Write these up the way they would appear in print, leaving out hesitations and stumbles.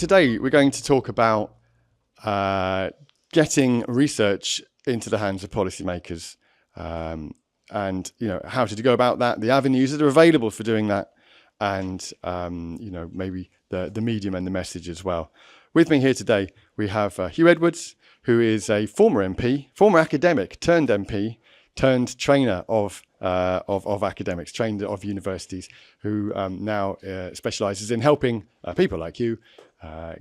today we're going to talk about getting research into the hands of policymakers, and how to go about that, the avenues that are available for doing that, and maybe the medium and the message as well. With me here today we have Huw Edwards, who is a former MP, former academic turned MP, turned trainer of academics, trained of universities, who now specialises in helping people like you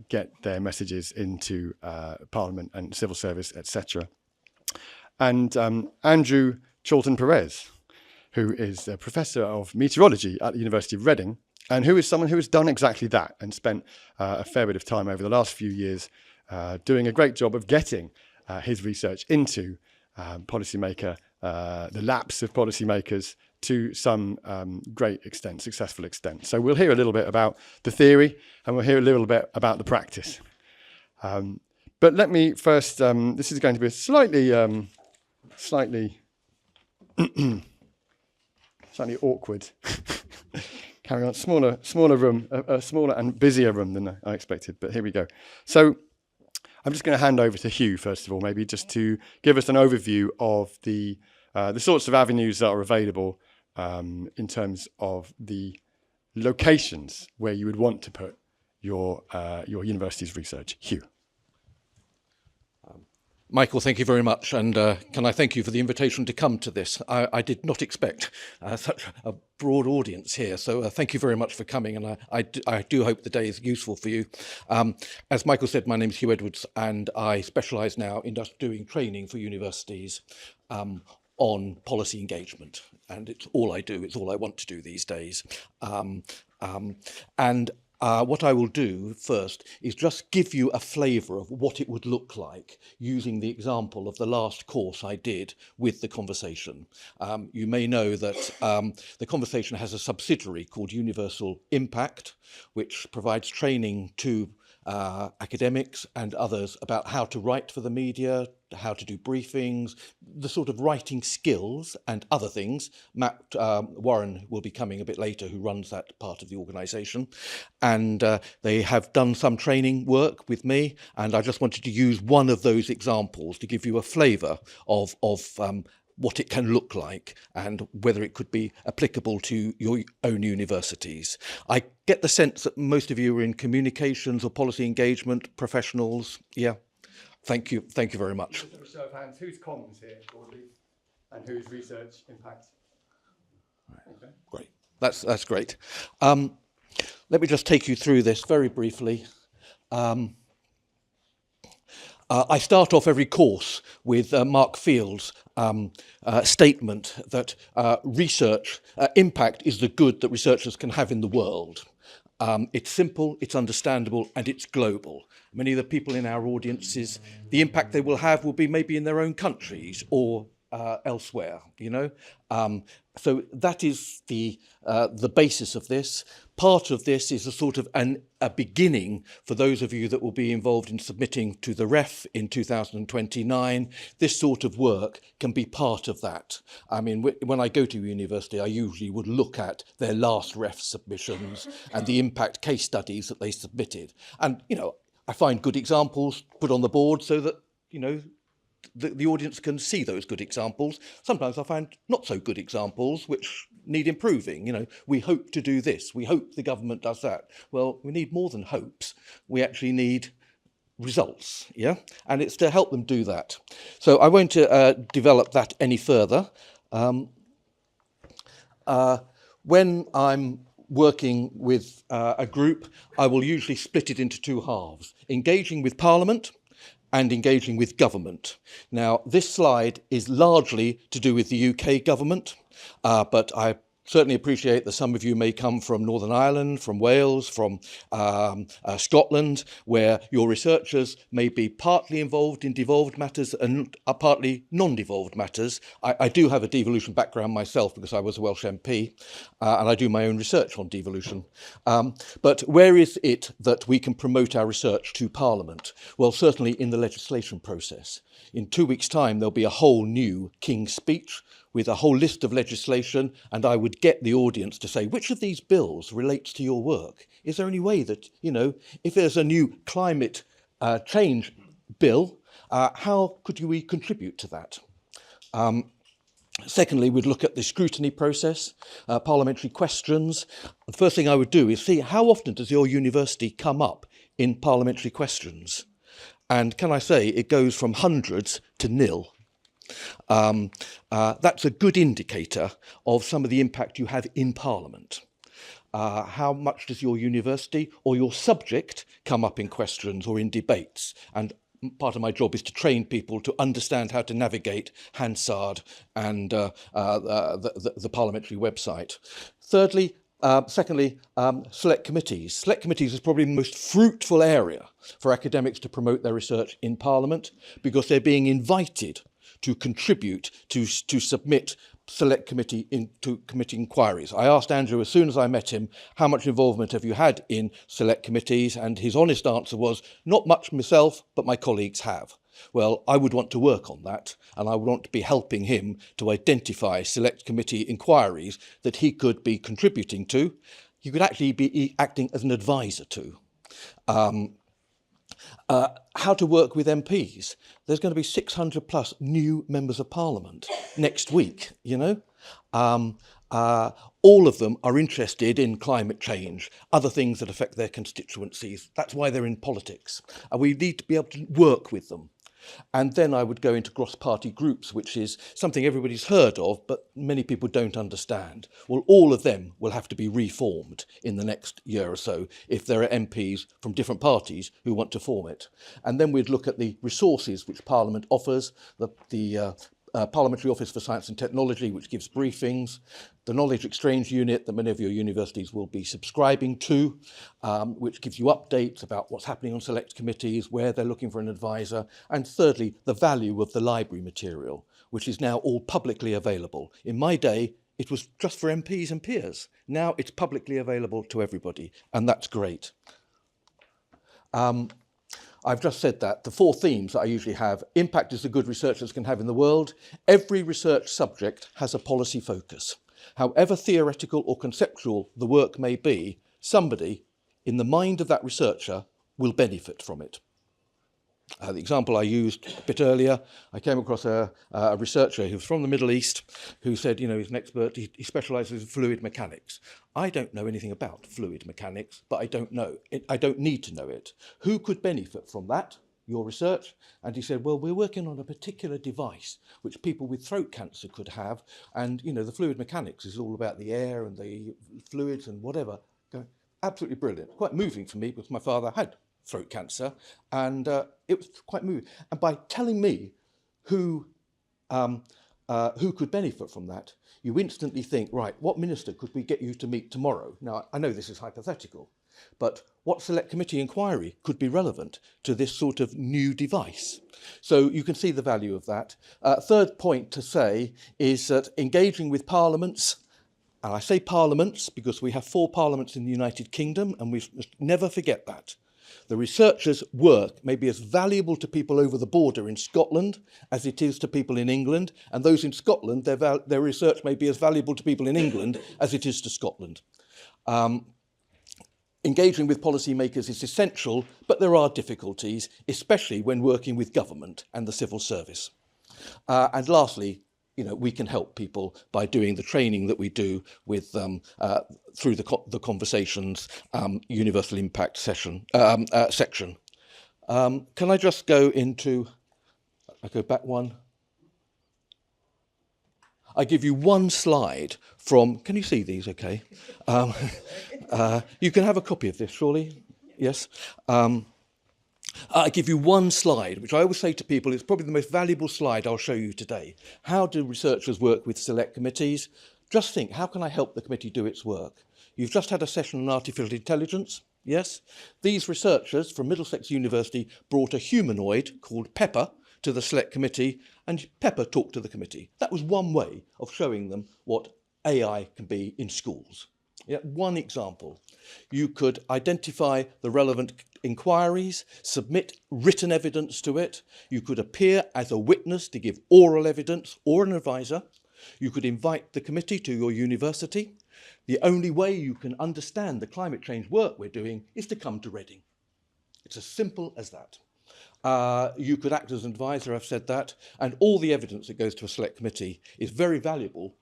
get their messages into Parliament and civil service, etc. And Andrew Charlton-Perez, who is a Professor of Meteorology at the University of Reading, and who is someone who has done exactly that and spent a fair bit of time over the last few years doing a great job of getting his research into policymaker, the laps of policymakers to some great extent, successful extent. So we'll hear a little bit about the theory and we'll hear a little bit about the practice. But let me first, this is going to be a slightly awkward. Carry on, smaller room, a smaller and busier room than I expected, but here we go. So I'm just going to hand over to Huw, first of all, maybe just to give us an overview of the sorts of avenues that are available in terms of the locations where you would want to put your university's research. Huw. Michael, thank you very much, and can I thank you for the invitation to come to this. I did not expect such a broad audience here, so thank you very much for coming, and I do hope the day is useful for you. As Michael said, my name is Huw Edwards, and I specialise now in just doing training for universities on policy engagement, and it's all I do, it's all I want to do these days. What I will do first is just give you a flavour of what it would look like using the example of the last course I did with the conversation. You may know that the conversation has a subsidiary called Universal Impact, which provides training to academics and others about how to write for the media, how to do briefings, the sort of writing skills and other things. Matt Warren will be coming a bit later, who runs that part of the organisation. And they have done some training work with me, and I just wanted to use one of those examples to give you a flavour of what it can look like and whether it could be applicable to your own universities. I get the sense that most of you are in communications or policy engagement professionals. Yeah, thank you very much. Just a show of hands, who's comms here broadly and who's research impact? Okay. Great, that's great. Let me just take you through this very briefly. I start off every course with Mark Field's statement that research impact is the good that researchers can have in the world. It's simple, it's understandable, and it's global. Many of the people in our audiences, the impact they will have will be maybe in their own countries or elsewhere, So that is the basis of this. Part of this is a sort of a beginning for those of you that will be involved in submitting to the REF in 2029. This sort of work can be part of that. I mean, when I go to university, I usually would look at their last REF submissions and the impact case studies that they submitted. And, I find good examples put on the board so that, the audience can see those good examples. Sometimes I find not so good examples which need improving. We hope to do this. We hope the government does that. Well, we need more than hopes. We actually need results, yeah? And it's to help them do that. So I won't develop that any further. When I'm working with a group, I will usually split it into two halves, engaging with Parliament and engaging with government. Now, this slide is largely to do with the UK government, but I certainly appreciate that some of you may come from Northern Ireland, from Wales, from Scotland, where your researchers may be partly involved in devolved matters and are partly non-devolved matters. I do have a devolution background myself because I was a Welsh MP, and I do my own research on devolution. But where is it that we can promote our research to Parliament? Well, certainly in the legislation process. In 2 weeks' time, there'll be a whole new King's Speech, with a whole list of legislation, and I would get the audience to say, which of these bills relates to your work? Is there any way that, if there's a new climate change bill, how could we contribute to that? Secondly, we'd look at the scrutiny process, parliamentary questions. The first thing I would do is see how often does your university come up in parliamentary questions? And can I say it goes from hundreds to nil. That's a good indicator of some of the impact you have in Parliament. How much does your university or your subject come up in questions or in debates? And part of my job is to train people to understand how to navigate Hansard and the parliamentary website. Secondly, select committees. Select committees is probably the most fruitful area for academics to promote their research in Parliament, because they're being invited to contribute, to submit select committee inquiries. I asked Andrew as soon as I met him, how much involvement have you had in select committees? And his honest answer was, not much myself, but my colleagues have. Well, I would want to work on that, and I would want to be helping him to identify select committee inquiries that he could be contributing to. He could actually be acting as an advisor to. How to work with MPs. There's going to be 600 plus new members of Parliament next week, all of them are interested in climate change, other things that affect their constituencies. That's why they're in politics. And we need to be able to work with them. And then I would go into cross-party groups, which is something everybody's heard of, but many people don't understand. Well, all of them will have to be reformed in the next year or so if there are MPs from different parties who want to form it. And then we'd look at the resources which Parliament offers, the Parliamentary Office for Science and Technology, which gives briefings, the Knowledge Exchange Unit that many of your universities will be subscribing to, which gives you updates about what's happening on select committees, where they're looking for an advisor, and thirdly, the value of the library material, which is now all publicly available. In my day, it was just for MPs and peers. Now it's publicly available to everybody, and that's great. I've just said that. The four themes that I usually have: impact is the good researchers can have in the world. Every research subject has a policy focus. However theoretical or conceptual the work may be, somebody in the mind of that researcher will benefit from it. The example I used a bit earlier, I came across a researcher who was from the Middle East who said, he's an expert, he specialises in fluid mechanics. I don't know anything about fluid mechanics, but I don't need to know it. Who could benefit from that? Your research? And he said, well, we're working on a particular device which people with throat cancer could have. And, the fluid mechanics is all about the air and the fluids and whatever. Absolutely brilliant. Quite moving for me because my father had throat cancer, and it was quite moving. And by telling me who could benefit from that, you instantly think, right, what minister could we get you to meet tomorrow? Now, I know this is hypothetical, but what select committee inquiry could be relevant to this sort of new device? So you can see the value of that. Third point to say is that engaging with parliaments, and I say parliaments because we have 4 parliaments in the United Kingdom, and we must never forget that. The researchers' work may be as valuable to people over the border in Scotland as it is to people in England, and those in Scotland, their research may be as valuable to people in England as it is to Scotland. Engaging with policymakers is essential, but there are difficulties, especially when working with government and the civil service. And lastly, we can help people by doing the training that we do with through the Conversations Universal Impact section. Can I just go into? I go back one. I give you one slide from. Can you see these? Okay. You can have a copy of this, surely. Yes. I give you one slide, which I always say to people is probably the most valuable slide I'll show you today. How do researchers work with select committees? Just think, how can I help the committee do its work? You've just had a session on artificial intelligence, yes? These researchers from Middlesex University brought a humanoid called Pepper to the select committee, and Pepper talked to the committee. That was one way of showing them what AI can be in schools. Yeah, one example. You could identify the relevant inquiries, submit written evidence to it. You could appear as a witness to give oral evidence or an advisor. You could invite the committee to your university. The only way you can understand the climate change work we're doing is to come to Reading. It's as simple as that. You could act as an advisor, I've said that, and all the evidence that goes to a select committee is very valuable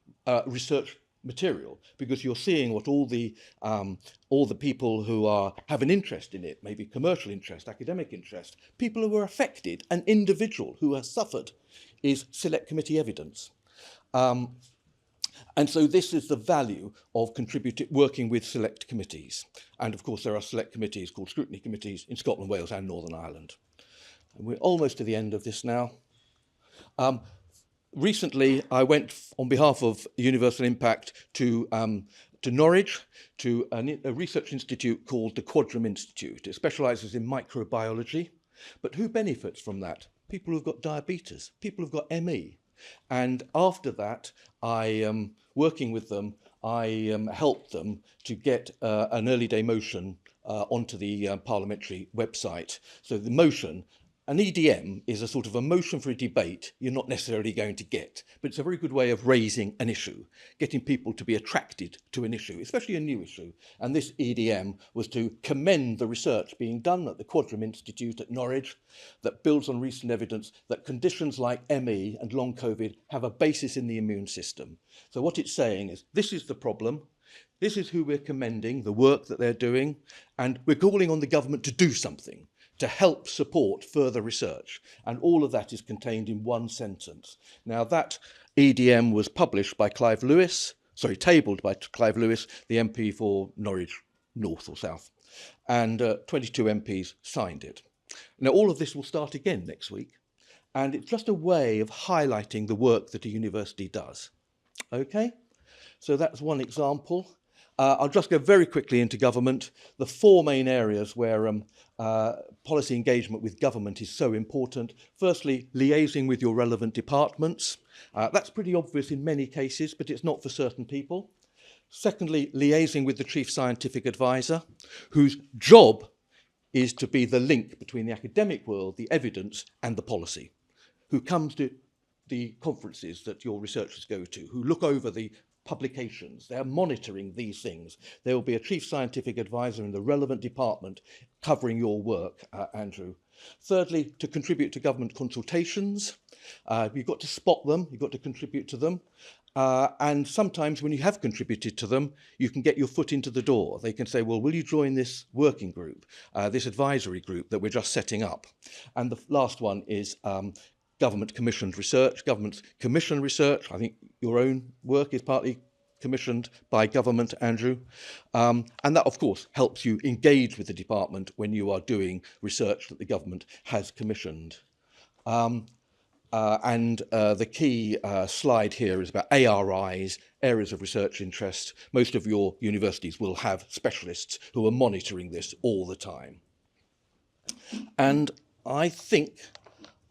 research material, because you're seeing what all the people who have an interest in it, maybe commercial interest, academic interest, people who are affected, an individual who has suffered, is select committee evidence. And so this is the value of working with select committees. And of course, there are select committees called scrutiny committees in Scotland, Wales and Northern Ireland. And we're almost to the end of this now. Recently, I went on behalf of Universal Impact to Norwich, to a research institute called the Quadram Institute. It specialises in microbiology. But who benefits from that? People who've got diabetes, people who've got ME. And after that, working with them, I helped them to get an early day motion onto the parliamentary website. So the motion, an EDM is a sort of a motion for a debate you're not necessarily going to get, but it's a very good way of raising an issue, getting people to be attracted to an issue, especially a new issue. And this EDM was to commend the research being done at the Quadram Institute at Norwich that builds on recent evidence that conditions like ME and long COVID have a basis in the immune system. So what it's saying is, this is the problem, this is who we're commending, the work that they're doing, and we're calling on the government to do something to help support further research. And all of that is contained in one sentence. Now, that EDM was published by tabled by Clive Lewis, the MP for Norwich North or South, and 22 MPs signed it. Now, all of this will start again next week, and it's just a way of highlighting the work that a university does. Okay, so that's one example. I'll just go very quickly into government. The four main areas where policy engagement with government is so important. Firstly, liaising with your relevant departments. That's pretty obvious in many cases, but it's not for certain people. Secondly, liaising with the chief scientific advisor, whose job is to be the link between the academic world, the evidence, and the policy, who comes to the conferences that your researchers go to, who look over the publications. They're monitoring these things. There will be a chief scientific advisor in the relevant department covering your work, Andrew. Thirdly, to contribute to government consultations. You've got to spot them, you've got to contribute to them. And sometimes when you have contributed to them, you can get your foot into the door. They can say, well, will you join this working group, this advisory group that we're just setting up? And the last one is government commissioned research. Governments commission research. I think your own work is partly commissioned by government, Andrew. And that, of course, helps you engage with the department when you are doing research that the government has commissioned. The key slide here is about ARIs, areas of research interest. Most of your universities will have specialists who are monitoring this all the time. And I think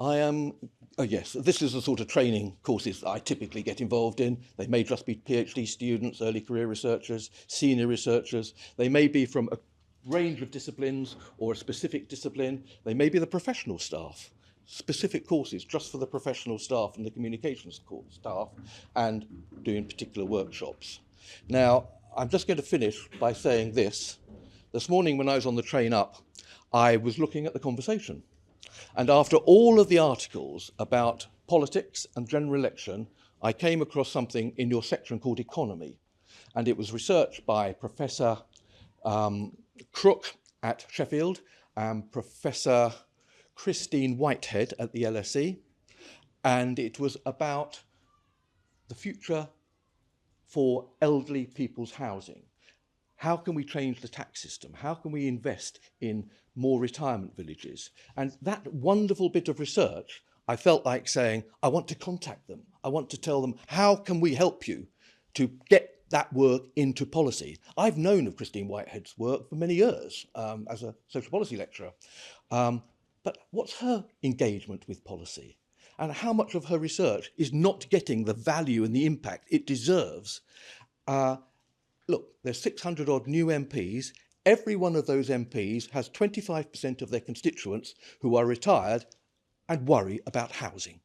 I am, yes, this is the sort of training courses I typically get involved in. They may just be PhD students, early career researchers, senior researchers. They may be from a range of disciplines or a specific discipline. They may be the professional staff. Specific courses just for the professional staff and the communications staff, and doing particular workshops. Now, I'm just going to finish by saying this. This morning when I was on the train up, I was looking at the conversation. And after all of the articles about politics and general election, I came across something in your section called economy. And it was research by Professor Crook at Sheffield and Professor Christine Whitehead at the LSE, and it was about the future for elderly people's housing. How can we change the tax system? How can we invest in more retirement villages? And that wonderful bit of research, I felt like saying, I want to contact them. I want to tell them, how can we help you to get that work into policy? I've known of Christine Whitehead's work for many years as a social policy lecturer. But what's her engagement with policy? And how much of her research is not getting the value and the impact it deserves? Look, there's 600 odd new MPs. Every one of those MPs has 25% of their constituents who are retired and worry about housing.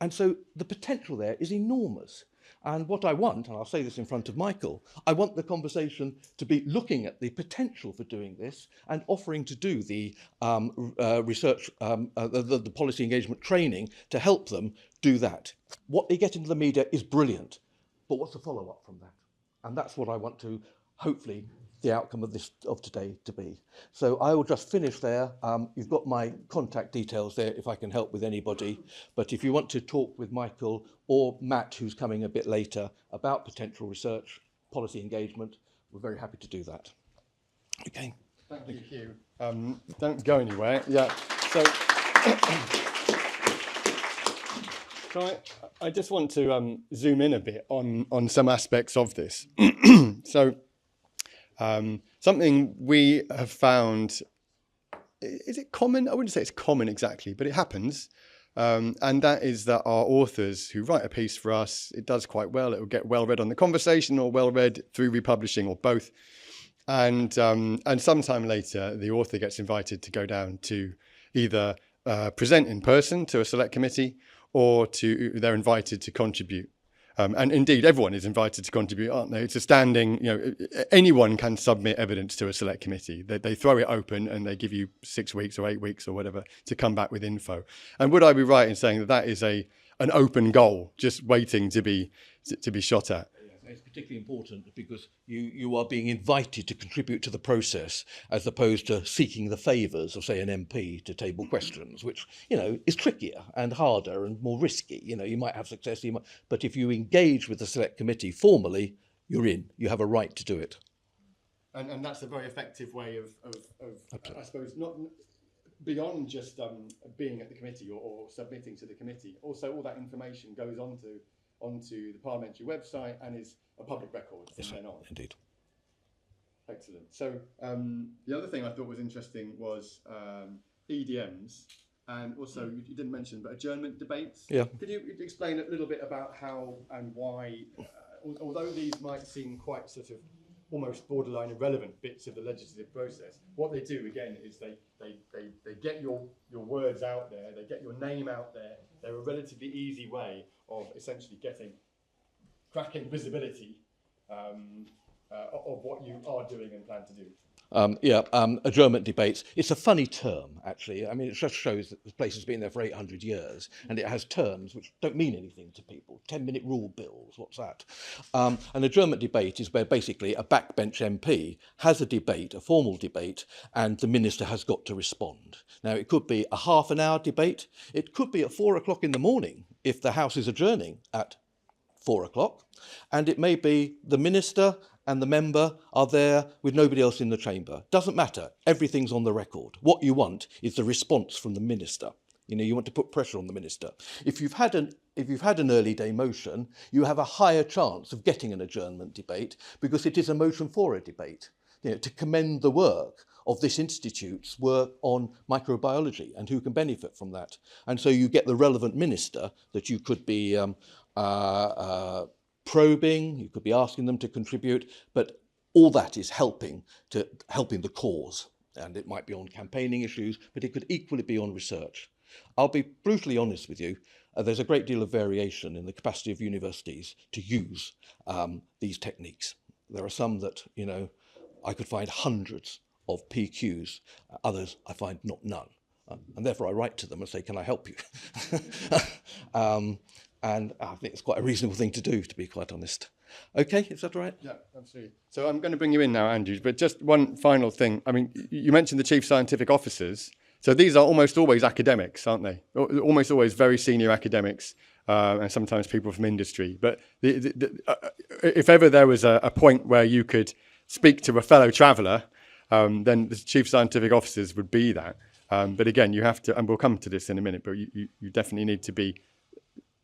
And so the potential there is enormous. And what I want, and I'll say this in front of Michael, I want the conversation to be looking at the potential for doing this and offering to do the research, the policy engagement training to help them do that. What they get into the media is brilliant, but what's the follow-up from that? And that's what I want to, hopefully, the outcome of today to be. So I will just finish there. You've got my contact details there if I can help with anybody. But if you want to talk with Michael or Matt, who's coming a bit later, about potential research, policy engagement, we're very happy to do that. Okay. Thank you, Huw. Don't go anywhere. Yeah. So, I just want to zoom in a bit on some aspects of this. So. Something we have found, is it common? I wouldn't say it's common exactly, but it happens. And that is that our authors who write a piece for us, it does quite well. It will get well read on The Conversation or well read through republishing or both. And sometime later, the author gets invited to go down to either present in person to a select committee or they're invited to contribute. And indeed, everyone is invited to contribute, aren't they? It's a standing, anyone can submit evidence to a select committee. They throw it open and they give you 6 weeks or 8 weeks or whatever to come back with info. And would I be right in saying that that is an open goal, just waiting to be shot at? It's particularly important because you are being invited to contribute to the process as opposed to seeking the favours of, say, an MP to table questions, which, is trickier and harder and more risky. You might have success, but if you engage with the select committee formally, you're in. You have a right to do it. And that's a very effective way of I suppose, not beyond just being at the committee or submitting to the committee. Also, all that information goes onto the parliamentary website and is a public record from then on. Indeed. Excellent. So the other thing I thought was interesting was EDMs, and also you didn't mention, but adjournment debates. Yeah. Could you explain a little bit about how and why, although these might seem quite sort of almost borderline irrelevant bits of the legislative process, what they do again is they get your words out there, they get your name out there. They're a relatively easy way of essentially getting cracking visibility of what you are doing and plan to do. Adjournment debates. It's a funny term, actually. I mean, it just shows that the place has been there for 800 years, and it has terms which don't mean anything to people. 10-minute rule bills, what's that? An adjournment debate is where basically a backbench MP has a debate, a formal debate, and the minister has got to respond. Now, it could be a half an hour debate. It could be at 4 o'clock in the morning if the House is adjourning at 4 o'clock, and it may be the minister and the member are there with nobody else in the chamber. Doesn't matter. Everything's on the record. What you want is the response from the minister. You want to put pressure on the minister. If you've had an early day motion, you have a higher chance of getting an adjournment debate because it is a motion for a debate. To commend the work of this institute's work on microbiology and who can benefit from that. And so you get the relevant minister that you could be probing, you could be asking them to contribute, but all that is helping the cause. And it might be on campaigning issues, but it could equally be on research. I'll be brutally honest with you, there's a great deal of variation in the capacity of universities to use these techniques. There are some that, I could find hundreds of PQs, others I find none. And therefore I write to them and say, can I help you? And I think it's quite a reasonable thing to do, to be quite honest. Okay, is that all right? Yeah, absolutely. So I'm going to bring you in now, Andrew, but just one final thing. I mean, you mentioned the chief scientific officers. So these are almost always academics, aren't they? Almost always very senior academics and sometimes people from industry. But if ever there was a point where you could speak to a fellow traveller, then the chief scientific officers would be that. But again, you have to, and we'll come to this in a minute, but you definitely need to be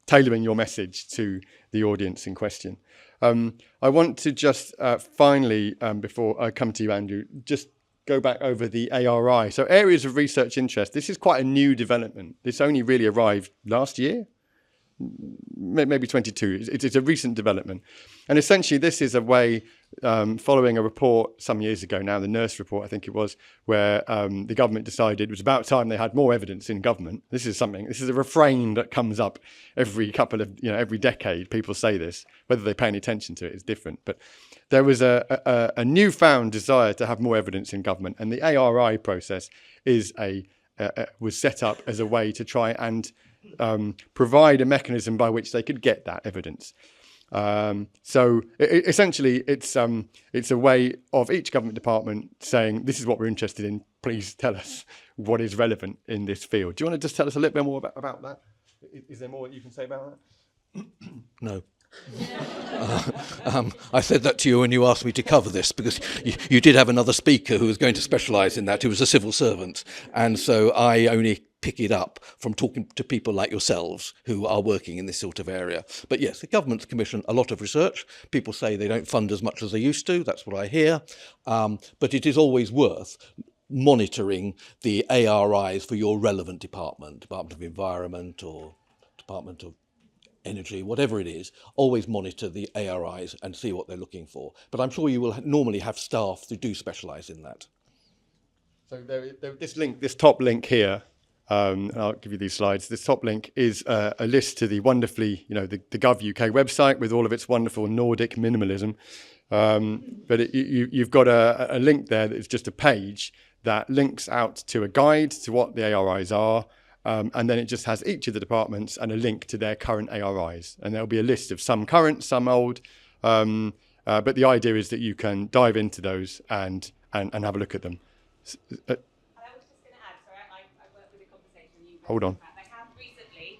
tailoring your message to the audience in question. I want to just finally, before I come to you, Andrew, just go back over the ARI. So areas of research interest. This is quite a new development. This only really arrived last year, maybe 22. It's a recent development. And essentially this is a way, following a report some years ago now, the Nurse report, I think it was, where the government decided it was about time they had more evidence in government. This is a refrain that comes up every couple of, every decade. People say this, whether they pay any attention to it is different. But there was a newfound desire to have more evidence in government, and the ARI process was set up as a way to try and provide a mechanism by which they could get that evidence. So essentially, it's a way of each government department saying, "This is what we're interested in. Please tell us what is relevant in this field." Do you want to just tell us a little bit more about that? Is there more that you can say about that? No. I said that to you when you asked me to cover this, because you did have another speaker who was going to specialise in that, who was a civil servant, and so I only pick it up from talking to people like yourselves who are working in this sort of area. But yes, the government's commissioned a lot of research. People say they don't fund as much as they used to. That's what I hear. But it is always worth monitoring the ARIs for your relevant department of Environment or Department of Energy, whatever it is. Always monitor the ARIs and see what they're looking for. But I'm sure you will normally have staff who do specialise in that. So this top link here, I'll give you these slides. This top link is a list to the wonderfully, the Gov UK website with all of its wonderful Nordic minimalism. But you've got a link there that is just a page that links out to a guide to what the ARIs are. And then it just has each of the departments and a link to their current ARIs. And there'll be a list of some current, some old. But the idea is that you can dive into those and have a look at them. I was just going to add, sorry, I worked with a conversation. Hold on. They have recently,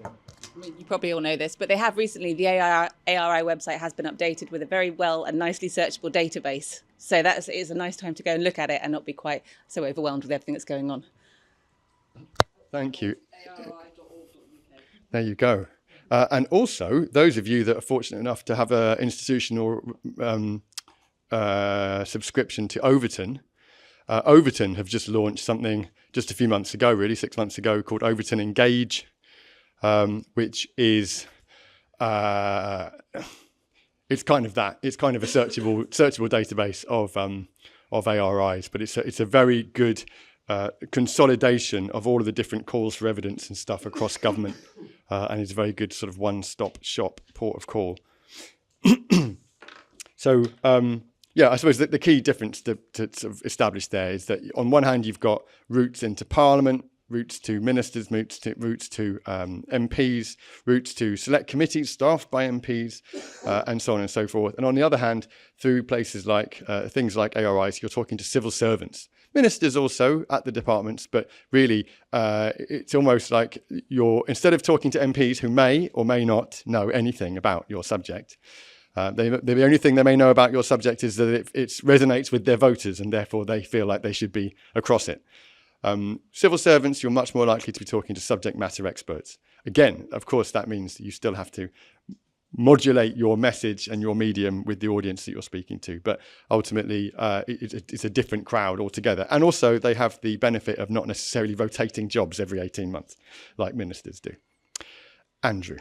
I mean, you probably all know this, but they have recently, the ARI website has been updated with a very well and nicely searchable database. So it is a nice time to go and look at it and not be quite so overwhelmed with everything that's going on. Thank you. There you go. And also, those of you that are fortunate enough to have an institutional subscription to Overton, Overton have just launched something just a few months ago, really 6 months ago, called Overton Engage, which is it's kind of that. It's kind of a searchable database of ARIs, but it's a very good consolidation of all of the different calls for evidence and stuff across government, and it's a very good sort of one-stop shop port of call. So. I suppose that the key difference to sort of establish there is that on one hand you've got routes into Parliament, routes to ministers, routes to MPs, routes to select committees staffed by MPs, and so on and so forth. And on the other hand, through places like things like ARIs, you're talking to civil servants. Ministers also at the departments, but really it's almost like instead of talking to MPs who may or may not know anything about your subject, the only thing they may know about your subject is that it resonates with their voters and therefore they feel like they should be across it. Civil servants, you're much more likely to be talking to subject matter experts. Again, of course, that means that you still have to modulate your message and your medium with the audience that you're speaking to. But ultimately, it's a different crowd altogether. And also, they have the benefit of not necessarily rotating jobs every 18 months like ministers do. Andrew.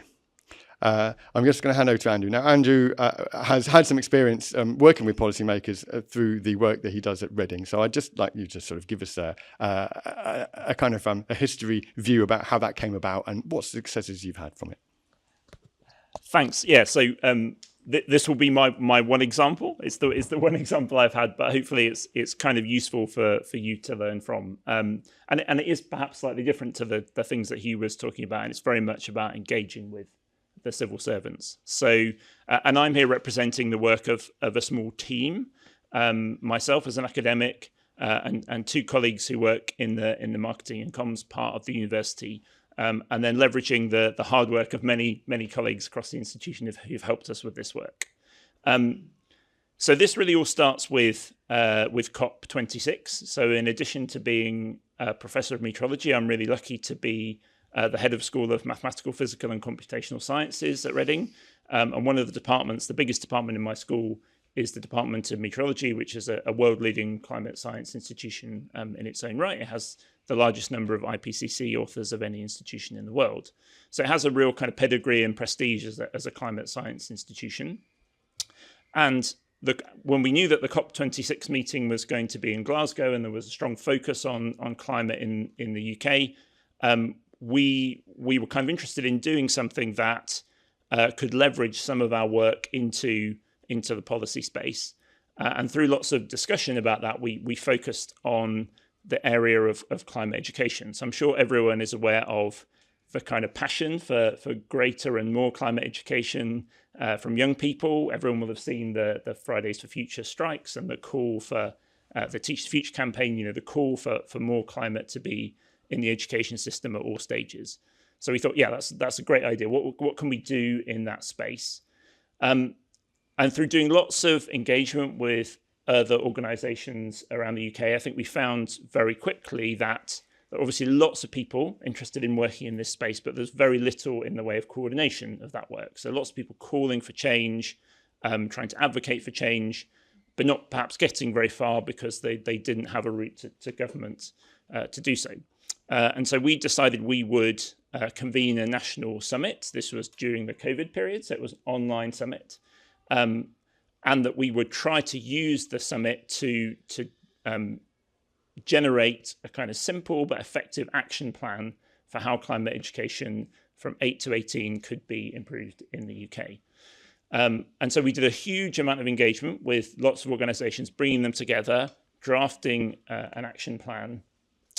I'm just going to hand over to Andrew. Now, Andrew has had some experience working with policymakers through the work that he does at Reading. So I'd just like you to sort of give us a kind of a history view about how that came about and what successes you've had from it. Thanks. Yeah. So this will be my one example. It's the one example I've had, but hopefully it's kind of useful for you to learn from. And it is perhaps slightly different to the things that Huw was talking about, and it's very much about engaging with the civil servants. So, and I'm here representing the work of a small team, myself as an academic, and two colleagues who work in the marketing and comms part of the university, and then leveraging the hard work of many colleagues across the institution who've helped us with this work. So this really all starts with COP26. So in addition to being a professor of meteorology, I'm really lucky to be the head of School of Mathematical, Physical and Computational Sciences at Reading. And one of the departments, the biggest department in my school, is the Department of Meteorology, which is a world-leading climate science institution in its own right. It has the largest number of IPCC authors of any institution in the world. So it has a real kind of pedigree and prestige as a climate science institution. And when we knew that the COP26 meeting was going to be in Glasgow and there was a strong focus on climate in the UK, we were kind of interested in doing something that could leverage some of our work into the policy space. And through lots of discussion about that, we focused on the area of climate education. So I'm sure everyone is aware of the kind of passion for greater and more climate education from young people. Everyone will have seen the Fridays for Future strikes and the call for the Teach the Future campaign, the call for more climate to be in the education system at all stages. So we thought, yeah, that's a great idea. What can we do in that space? And through doing lots of engagement with other organisations around the UK, I think we found very quickly that there are obviously lots of people interested in working in this space, but there's very little in the way of coordination of that work. So lots of people calling for change, trying to advocate for change, but not perhaps getting very far because they didn't have a route to government to do so. And so we decided we would convene a national summit. This was during the COVID period, so it was an online summit. And that we would try to use the summit to generate a kind of simple but effective action plan for how climate education from 8 to 18 could be improved in the UK. And so we did a huge amount of engagement with lots of organisations, bringing them together, drafting an action plan.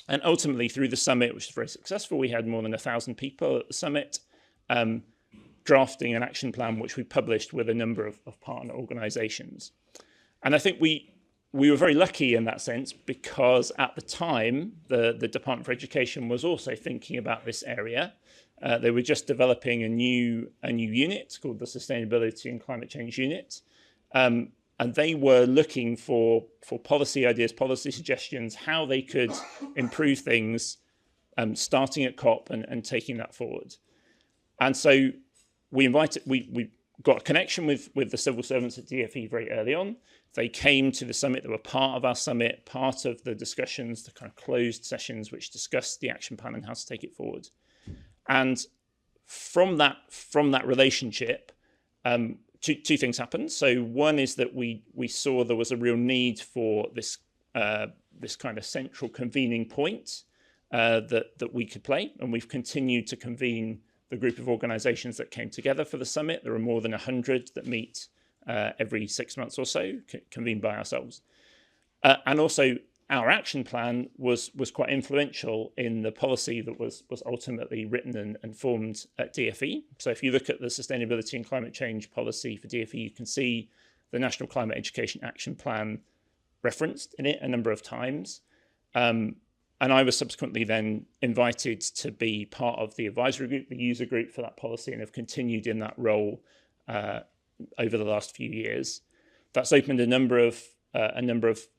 And ultimately, through the summit, which was very successful, we had more than 1,000 people at the summit, drafting an action plan, which we published with a number of partner organisations. And I think we were very lucky in that sense, because at the time, the Department for Education was also thinking about this area. They were just developing a new unit called the Sustainability and Climate Change Unit. And they were looking for policy ideas, policy suggestions, how they could improve things, starting at COP and taking that forward. And so we got a connection with the civil servants at DFE very early on. They came to the summit. They were part of our summit, part of the discussions, the kind of closed sessions which discussed the action plan and how to take it forward. And from that relationship, two things happened. So one is that we saw there was a real need for this kind of central convening point that we could play, and we've continued to convene the group of organisations that came together for the summit. There are more than 100 that meet every 6 months or so, convened by ourselves. And also, our action plan was quite influential in the policy that was ultimately written and formed at DFE. So if you look at the Sustainability and Climate Change policy for DFE, you can see the National Climate Education Action Plan referenced in it a number of times. And I was subsequently then invited to be part of the advisory group, the user group for that policy, and have continued in that role over the last few years. That's opened a number of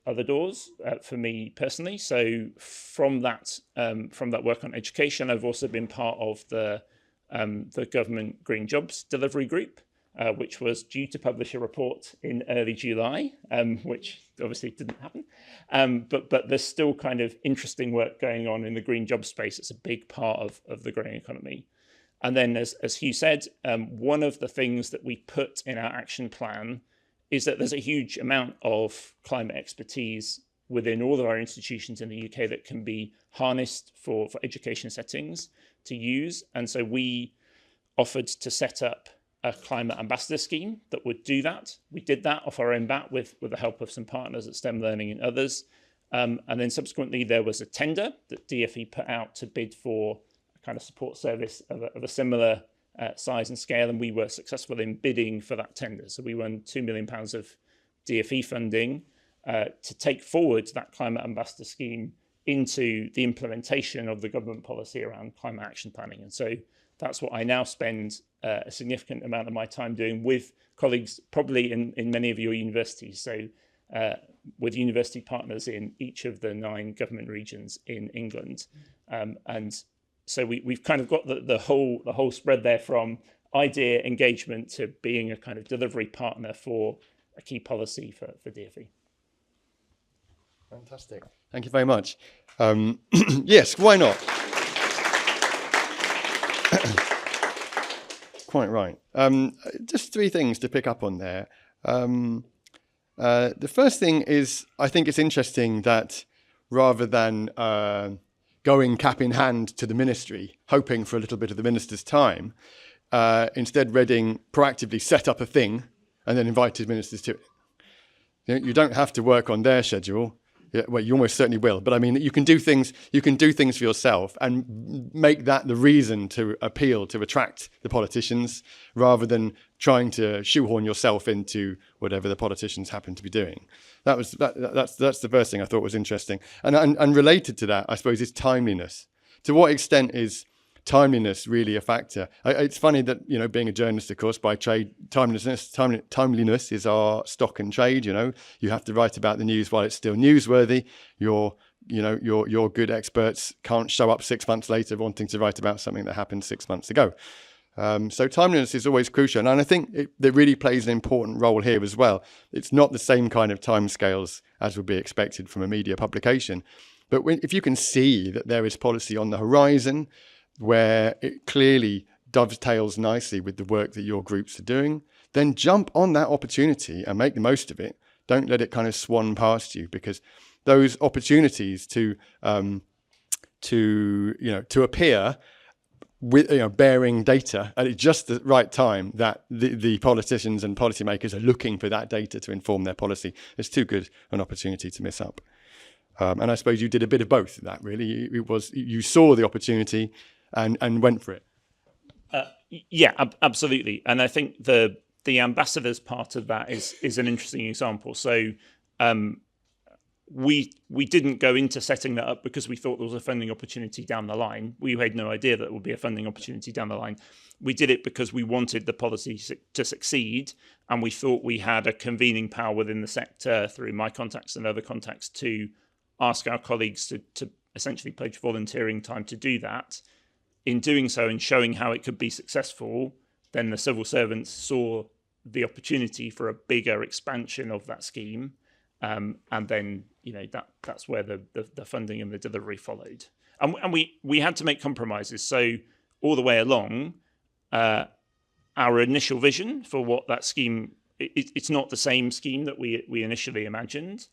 other doors for me personally. So from that work on education, I've also been part of the government Green Jobs Delivery Group, which was due to publish a report in early July, which obviously didn't happen. But there's still kind of interesting work going on in the green job space. It's a big part of the growing economy. And then, as Huw said, one of the things that we put in our action plan is that there's a huge amount of climate expertise within all of our institutions in the UK that can be harnessed for education settings to use. And so we offered to set up a climate ambassador scheme that would do that. We did that off our own bat with the help of some partners at STEM Learning and others. And then subsequently there was a tender that DFE put out to bid for a kind of support service of a similar size and scale, and we were successful in bidding for that tender. So we won £2 million of DFE funding to take forward that climate ambassador scheme into the implementation of the government policy around climate action planning. And so that's what I now spend a significant amount of my time doing with colleagues, probably in many of your universities. So with university partners in each of the 9 government regions in England. And so we've kind of got the whole spread there, from idea engagement to being a kind of delivery partner for a key policy for DFE. Fantastic. Thank you very much. Yes, why not? Quite right. Just 3 things to pick up on there. The first thing is, I think it's interesting that rather than going cap in hand to the ministry, hoping for a little bit of the minister's time, instead Reading proactively set up a thing and then invited ministers to it. You don't have to work on their schedule. Yeah, well, you almost certainly will. But I mean, you can do things for yourself and make that the reason to appeal, to attract the politicians, rather than trying to shoehorn yourself into whatever the politicians happen to be doing. That's the first thing I thought was interesting. And related to that, I suppose, is timeliness. To what extent is timeliness really a factor? It's funny that, you know, being a journalist, of course, by trade, timeliness is our stock and trade. You know, you have to write about the news while it's still newsworthy. Your good experts can't show up 6 months later wanting to write about something that happened 6 months ago. So timeliness is always crucial, and I think it really plays an important role here as well. It's not the same kind of timescales as would be expected from a media publication, but if you can see that there is policy on the horizon, where it clearly dovetails nicely with the work that your groups are doing, then jump on that opportunity and make the most of it. Don't let it kind of swan past you, because those opportunities to appear with, you know, bearing data at just the right time, that the politicians and policymakers are looking for that data to inform their policy. It's too good an opportunity to miss up. And I suppose you did a bit of both of that, really. You saw the opportunity and went for it. Absolutely. And I think the ambassadors part of that is an interesting example. So we didn't go into setting that up because we thought there was a funding opportunity down the line. We had no idea that there would be a funding opportunity down the line. We did it because we wanted the policy to succeed, and we thought we had a convening power within the sector through my contacts and other contacts to ask our colleagues to essentially pledge volunteering time to do that. In doing so and showing how it could be successful, then the civil servants saw the opportunity for a bigger expansion of that scheme. And then, you know, that's where the funding and the delivery followed. And we had to make compromises. So all the way along, our initial vision for what that scheme, it's not the same scheme that we initially imagined,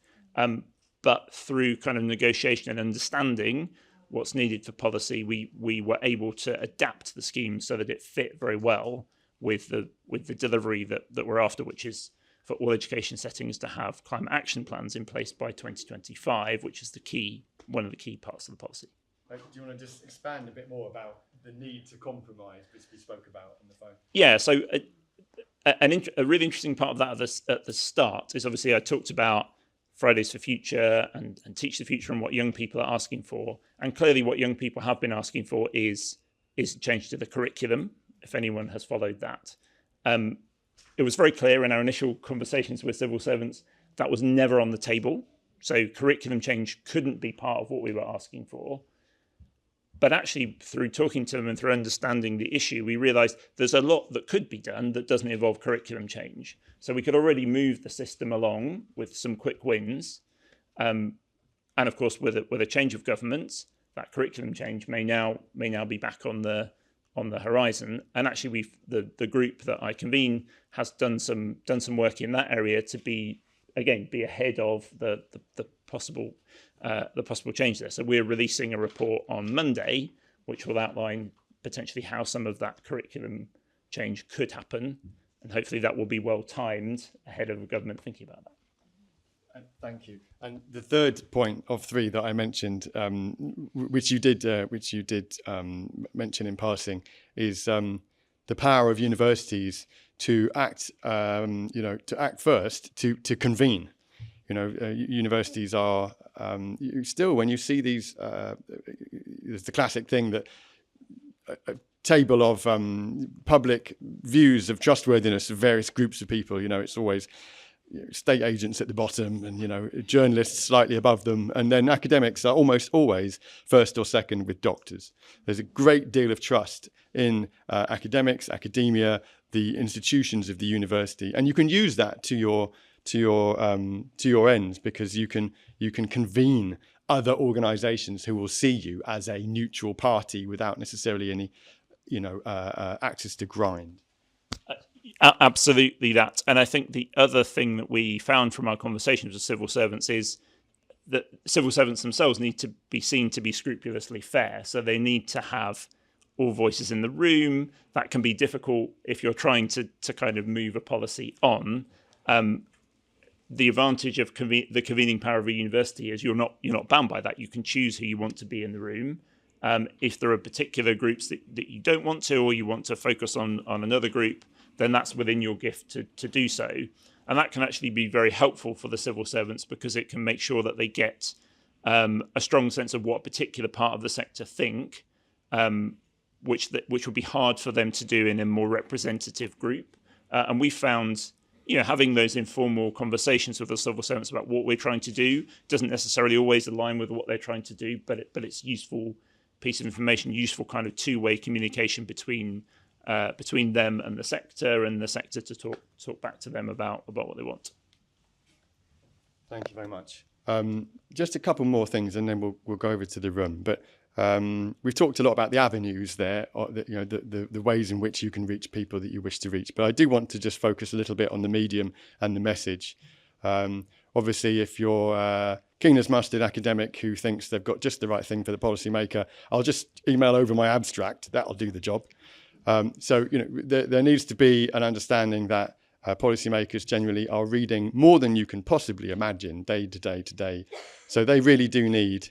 but through kind of negotiation and understanding what's needed for policy, we were able to adapt the scheme so that it fit very well with the delivery that we're after, which is for all education settings to have climate action plans in place by 2025, which is one of the key parts of the policy. Do you want to just expand a bit more about the need to compromise, which we spoke about on the phone? Yeah, so a really interesting part of that at the start is, obviously I talked about Fridays for Future and Teach the Future and what young people are asking for. And clearly what young people have been asking for is a change to the curriculum, if anyone has followed that. It was very clear in our initial conversations with civil servants that was never on the table. So curriculum change couldn't be part of what we were asking for. But actually, through talking to them and through understanding the issue, we realised there's a lot that could be done that doesn't involve curriculum change. So we could already move the system along with some quick wins. And of course, with a change of governments, that curriculum change may now be back on the horizon. And actually, the group that I convene has done some work in that area to be ahead of the possible change there. So we're releasing a report on Monday, which will outline potentially how some of that curriculum change could happen, and hopefully that will be well timed ahead of the government thinking about that. Thank you. And the third point of three that I mentioned, which you did mention in passing, is the power of universities to act, first, to convene. Universities are still, when you see these, there's the classic thing that a table of public views of trustworthiness of various groups of people. It's always state agents at the bottom, and journalists slightly above them, and then academics are almost always first or second with doctors. There's a great deal of trust in academics, academia, the institutions of the university, and you can use that to your ends, because you can convene other organisations who will see you as a neutral party without necessarily any axes to grind. Absolutely that. And I think the other thing that we found from our conversations with civil servants is that civil servants themselves need to be seen to be scrupulously fair. So they need to have all voices in the room. That can be difficult if you're trying to kind of move a policy on. The advantage of the convening power of a university is you're not bound by that. You can choose who you want to be in the room. If there are particular groups that you don't want to, or you want to focus on another group, then that's within your gift to do so. And that can actually be very helpful for the civil servants, because it can make sure that they get a strong sense of what a particular part of the sector think, which would be hard for them to do in a more representative group. And we found, having those informal conversations with the civil servants about what we're trying to do doesn't necessarily always align with what they're trying to do, but it's useful piece of information, useful kind of two-way communication between them and the sector to talk back to them about what they want. Thank you very much. Just a couple more things, and then we'll go over to the room. But we've talked a lot about the avenues there, or the ways in which you can reach people that you wish to reach. But I do want to just focus a little bit on the medium and the message. Obviously, if you're keen as mustard academic who thinks they've got just the right thing for the policymaker, I'll just email over my abstract. That'll do the job. So there needs to be an understanding that policymakers generally are reading more than you can possibly imagine day to day to day. So they really do need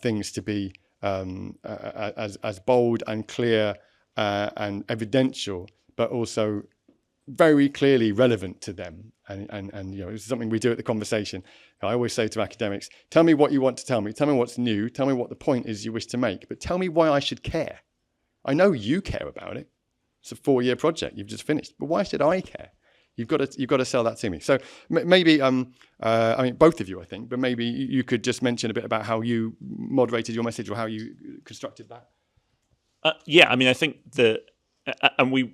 things to be as bold and clear and evidential, but also very clearly relevant to them. And it's something we do at the conversation. I always say to academics, tell me what you want to tell me what's new, tell me what the point is you wish to make, but tell me why I should care. I know you care about it. It's a 4-year project you've just finished, but why should I care? You've got to sell that to me. So maybe, both of you, I think, but maybe you could just mention a bit about how you moderated your message or how you constructed that. I think and we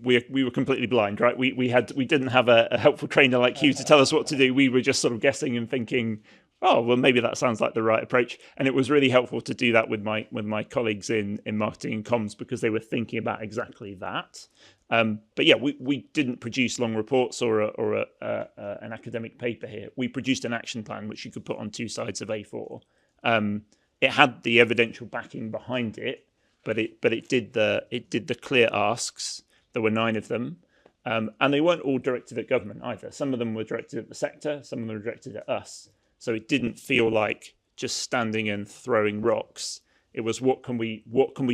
were completely blind, right? We didn't have a helpful trainer like Huw to tell us what to do. We were just sort of guessing and thinking, oh, well, maybe that sounds like the right approach. And it was really helpful to do that with my colleagues in marketing and comms, because they were thinking about exactly that. But yeah, we didn't produce long reports or an academic paper here. We produced an action plan which you could put on 2 sides of A4. It had the evidential backing behind it, but it did the clear asks. There were 9 of them, and they weren't all directed at government either. Some of them were directed at the sector, some of them were directed at us. So it didn't feel like just standing and throwing rocks. It was what can we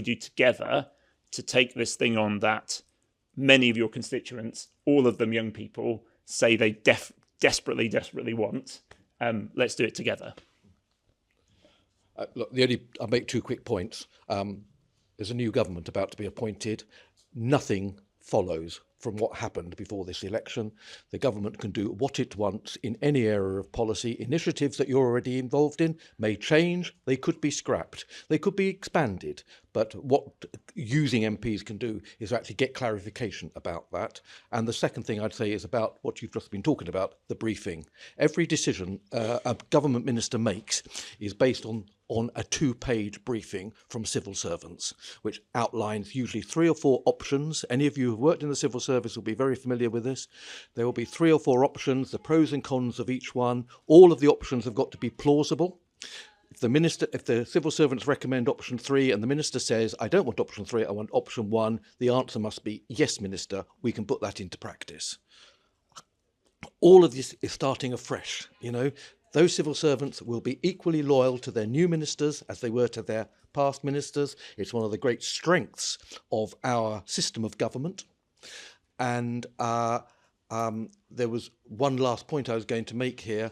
do together to take this thing on that many of your constituents, all of them young people, say they desperately want. Let's do it together. Look, I'll make 2 quick points. There's a new government about to be appointed. Nothing follows from what happened before this election. The government can do what it wants in any area of policy. Initiatives that you're already involved in may change. They could be scrapped. They could be expanded. But what using MPs can do is actually get clarification about that. And the second thing I'd say is about what you've just been talking about, the briefing. Every decision a government minister makes is based on a 2-page briefing from civil servants, which outlines usually 3 or 4 options. Any of you who've worked in the civil service will be very familiar with this. There will be 3 or 4 options, the pros and cons of each one. All of the options have got to be plausible. If the civil servants recommend option 3 and the minister says, I don't want option 3, I want option 1, the answer must be, yes, minister, we can put that into practice. All of this is starting afresh, Those civil servants will be equally loyal to their new ministers as they were to their past ministers. It's one of the great strengths of our system of government. And there was one last point I was going to make here,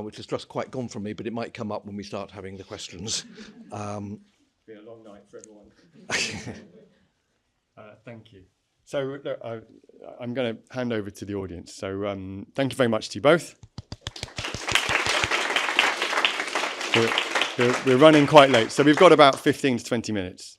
which has just quite gone from me, but it might come up when we start having the questions. It's been a long night for everyone. Thank you. So I'm going to hand over to the audience. So thank you very much to you both. We're running quite late, so we've got about 15 to 20 minutes.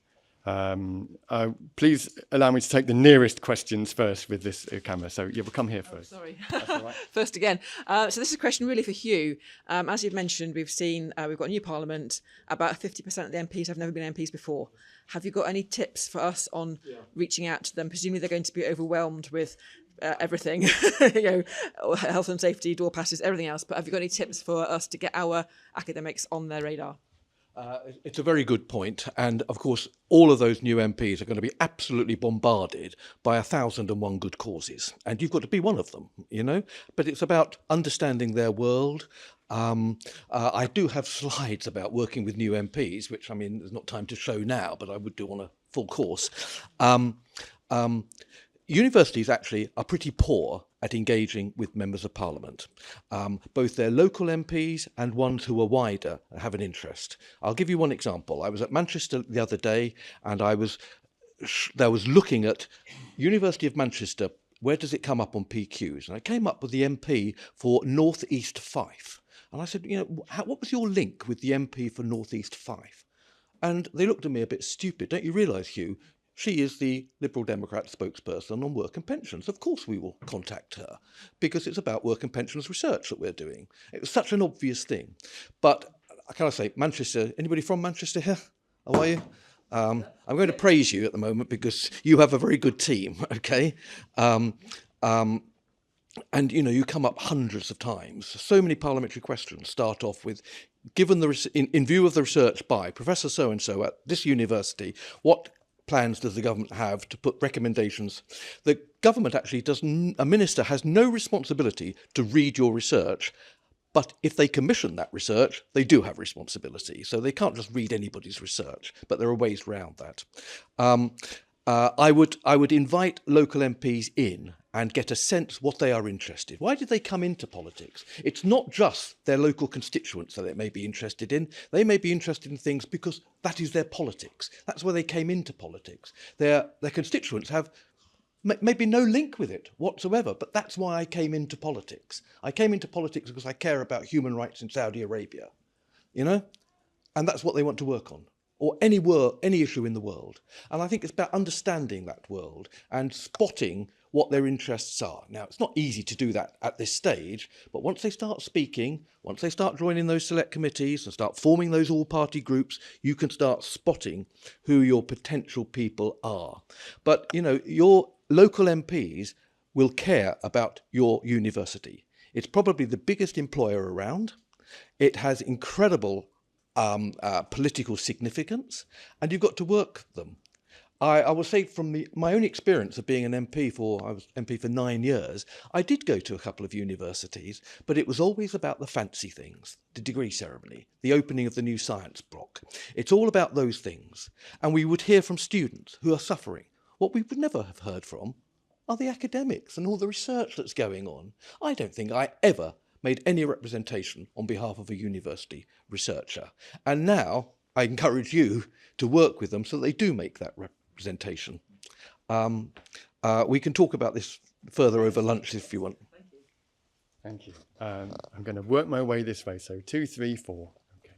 Please allow me to take the nearest questions first with this camera. So we'll come here first. Sorry. That's all right. First again. So this is a question really for Huw. As you've mentioned, we've got a new parliament. About 50% of the MPs have never been MPs before. Have you got any tips for us on reaching out to them? Presumably they're going to be overwhelmed with everything, health and safety, door passes, everything else. But have you got any tips for us to get our academics on their radar? It's a very good point. And of course, all of those new MPs are going to be absolutely bombarded by 1,001 good causes. And you've got to be one of them, But it's about understanding their world. I do have slides about working with new MPs, which, there's not time to show now, but I would do on a full course. Universities actually are pretty poor at engaging with members of parliament. Both their local MPs and ones who are wider have an interest. I'll give you one example. I was at Manchester the other day, and I was looking at University of Manchester. Where does it come up on PQs? And I came up with the MP for North East Fife. And I said, what was your link with the MP for North East Fife? And they looked at me a bit stupid. Don't you realise, Huw? She is the Liberal Democrat spokesperson on work and pensions. Of course we will contact her, because it's about work and pensions research that we're doing. It was such an obvious thing. But can I say, Manchester, anybody from Manchester here? How are you? I'm going to praise you at the moment because you have a very good team, okay? And, you come up hundreds of times. So many parliamentary questions start off with, given in view of the research by Professor so-and-so at this university, what plans does the government have to put recommendations? The government actually a minister has no responsibility to read your research, but if they commission that research, they do have responsibility. So they can't just read anybody's research, but there are ways around that. I would invite local MPs in and get a sense what they are interested. Why did they come into politics? It's not just their local constituents that they may be interested in. They may be interested in things because that is their politics. That's where they came into politics. Their constituents have maybe no link with it whatsoever, but that's why I came into politics. I came into politics because I care about human rights in Saudi Arabia, and that's what they want to work on, or any issue in the world. And I think it's about understanding that world and spotting what their interests are. Now, it's not easy to do that at this stage, but once they start speaking, once they start joining those select committees and start forming those all-party groups, you can start spotting who your potential people are. But, your local MPs will care about your university. It's probably the biggest employer around. It has incredible political significance, and you've got to work them. I will say from my own experience of being an MP I was MP for 9 years, I did go to a couple of universities, but it was always about the fancy things, the degree ceremony, the opening of the new science block. It's all about those things. And we would hear from students who are suffering. What we would never have heard from are the academics and all the research that's going on. I don't think I ever made any representation on behalf of a university researcher. And now I encourage you to work with them so they do make that representation. We can talk about this further over lunch if you want. Thank you. I'm going to work my way this way. So 2, 3, 4. Okay.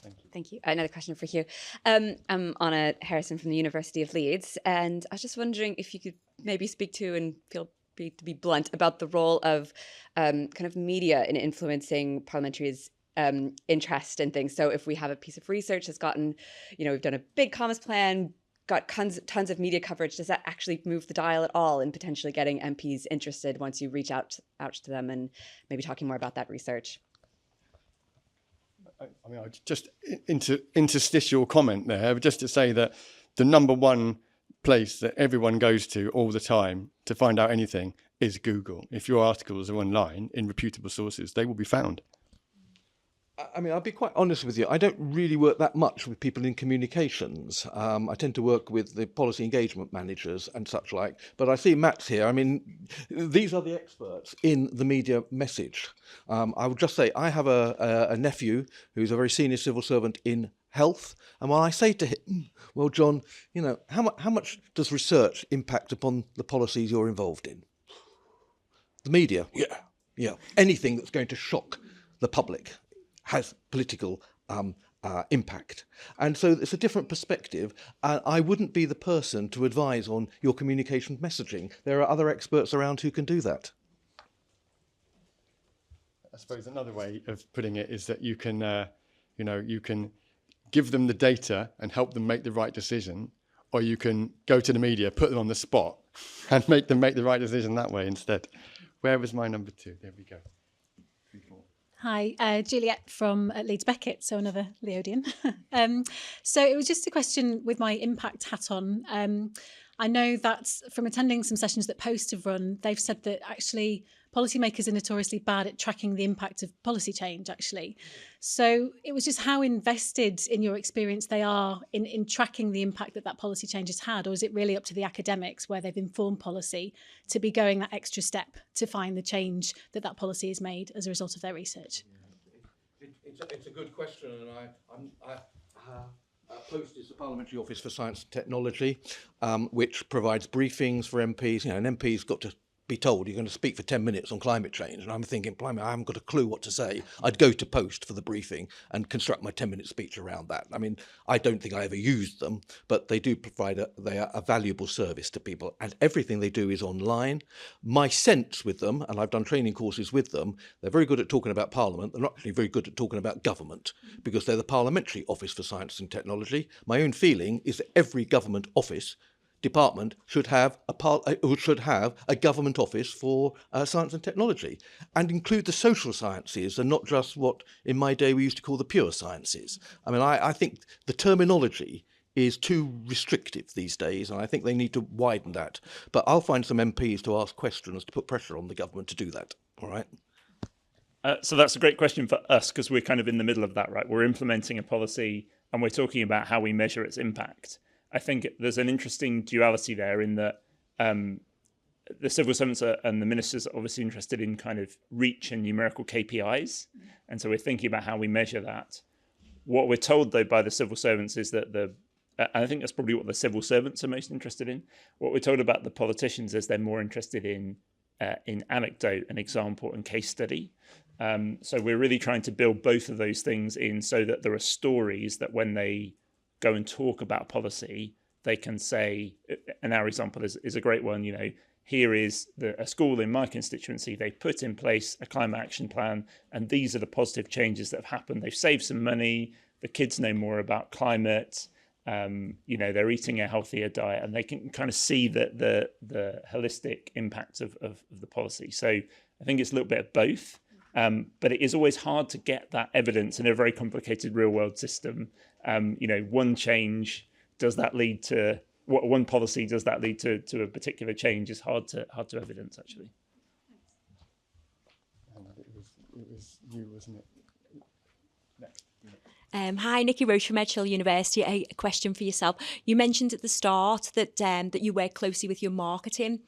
Thank you. Thank you. Another question for Huw. I'm Anna Harrison from the University of Leeds, and I was just wondering if you could maybe speak to, and feel free to be blunt, about the role of kind of media in influencing parliamentaries' interest in things. So if we have a piece of research that's gotten, we've done a big commerce plan, got tons of media coverage, does that actually move the dial at all in potentially getting MPs interested once you reach out to them and maybe talking more about that research? I just interstitial comment there, just to say that the number one place that everyone goes to all the time to find out anything is Google. If your articles are online in reputable sources, they will be found. I'll be quite honest with you. I don't really work that much with people in communications. I tend to work with the policy engagement managers and such like. But I see Matt's here. These are the experts in the media message. I would just say I have a nephew who's a very senior civil servant in health. And when I say to him, well, John, how much does research impact upon the policies you're involved in? The media, yeah. Anything that's going to shock the public has political impact. And so it's a different perspective. I wouldn't be the person to advise on your communication messaging. There are other experts around who can do that. I suppose another way of putting it is that you can, you can give them the data and help them make the right decision, or you can go to the media, put them on the spot and make them make the right decision that way instead. Where was my number 2? There we go. 3, 4. Hi, Juliet from Leeds Beckett, so another Leodian. So it was just a question with my impact hat on. I know that from attending some sessions that Post have run, they've said that actually policymakers are notoriously bad at tracking the impact of policy change, actually. So it was just how invested in your experience they are in tracking the impact that policy change has had, or is it really up to the academics where they've informed policy to be going that extra step to find the change that policy has made as a result of their research? It's a good question, and Post is the Parliamentary Office for Science and Technology, which provides briefings for MPs. You know, an MP's got to be told you're going to speak for 10 minutes on climate change, and I'm thinking, blimey, I haven't got a clue what to say. I'd go to Post for the briefing and construct my 10-minute speech around that. I mean, I don't think I ever used them, but they do provide a valuable service to people, and everything they do is online. My sense with them, and I've done training courses with them, they're very good at talking about Parliament. They're not actually very good at talking about government, because they're the Parliamentary Office for Science and Technology. My own feeling is that every government department should have a government office for science and technology, and include the social sciences and not just what in my day we used to call the pure sciences. I mean, I think the terminology is too restrictive these days, and I think they need to widen that. But I'll find some MPs to ask questions to put pressure on the government to do that. All right. So that's a great question for us, because we're kind of in the middle of that, right? We're implementing a policy and we're talking about how we measure its impact. I think there's an interesting duality there in that the civil servants and the ministers are obviously interested in kind of reach and numerical KPIs. And so we're thinking about how we measure that. What we're told, though, by the civil servants is that and I think that's probably what the civil servants are most interested in. What we're told about the politicians is they're more interested in anecdote and example and case study. So we're really trying to build both of those things in so that there are stories that when they go and talk about policy, they can say, and our example is a great one, you know, here is a school in my constituency, they put in place a climate action plan, and these are the positive changes that have happened. They've saved some money, the kids know more about climate, you know, they're eating a healthier diet, and they can kind of see the holistic impact of the policy. So I think it's a little bit of both. But it is always hard to get that evidence in a very complicated real world system. You know, one change, does that lead to what one policy, does that lead to a particular change is hard to evidence, actually. It was you, wasn't it? Hi, Nikki Roche from Edge Hill University. A question for yourself. You mentioned at the start that that you work closely with your marketing